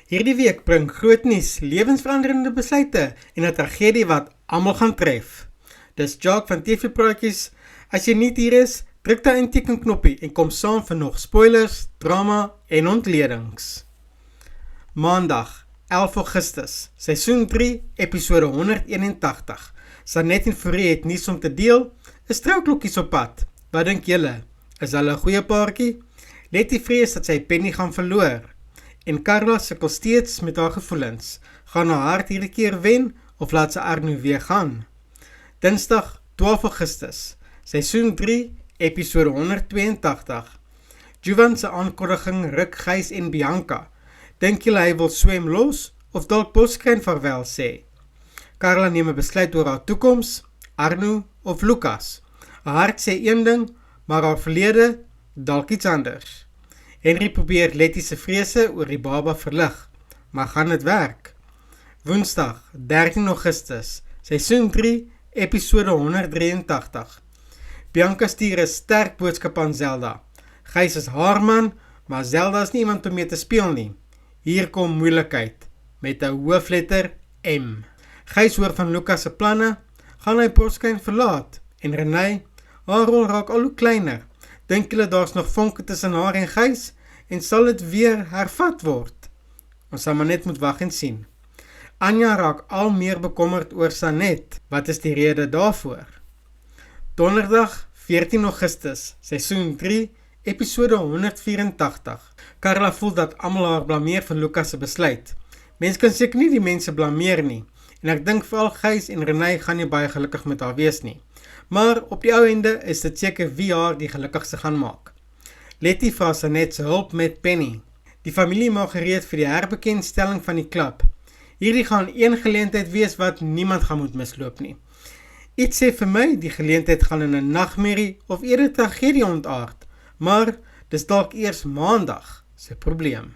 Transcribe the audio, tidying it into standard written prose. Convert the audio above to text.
Hierdie week bring groot nuus, lewensveranderende besluite en 'n tragedie wat almal gaan tref. Dis Jacques van TV Praatjies. As jy nie hier is, druk daai intekenknoppie en kom saam vir nog spoilers, drama en ontledings. Maandag, 11 Augustus, seisoen 3, episode 181. Sanet en Fourie het nuus om te deel, is trouklokkies op pad. Wat dink julle? Is hulle 'n goeie paartjie? Letty vrees dat sy Penny gaan verloor. En Carla sukkel steeds met haar gevoelens. Gaan haar hart hierdie keer wen of laat sy Arno weer gaan? Dinsdag 12 Augustus, seisoen 3, episode 182. Juwan se aankondiging ruk Gys en Bianca. Dink julle hy wil swem los of dalk boskyn vaarwel sê? Carla neem 'n besluit oor haar toekoms, Arno of Lucas. Haar hart sê een ding, maar haar verlede dalk iets anders. Henry probeer Letty se vrese oor die baba verlig, maar gaan dit werk? Woensdag, 13 Augustus, seisoen 3, episode 183. Bianca stuur 'n sterk boodskap aan Zelda. Gys is haar man, maar Zelda is nie iemand om mee te speel nie. Hier kom moeilikheid, met 'n hoofletter M. Gys hoor van Lucas se planne, gaan hy Boskyn verlaat, en Renée, haar rol raak al hoe kleiner. Dink julle daar's nog vonke tussen haar en Gys, en sal dit weer hervat word? Ons sal maar net moet wag en sien. Anja raak al meer bekommerd oor Sanet. Wat is die rede daarvoor? Donderdag, 14 Augustus, seisoen 3, episode 184. Carla voel dat almal haar blameer vir Lucas se besluit. Mens kan seker nie die mense blameer nie, en ek dink veral Gys en Renée gaan nie baie gelukkig met haar wees nie. Maar op die ou ende is dit seker wie haar die gelukkigste gaan maak. Letty vra Sanet se hulp met Penny. Die familie maak gereed vir die herbekendstelling van die klub. Hierdie gaan een geleentheid wees wat niemand gaan moet misloop nie. Iets sê vir my die geleentheid gaan in 'n nagmerrie of eerder tragedie ontaard, maar dis dalk eers Maandag se probleem.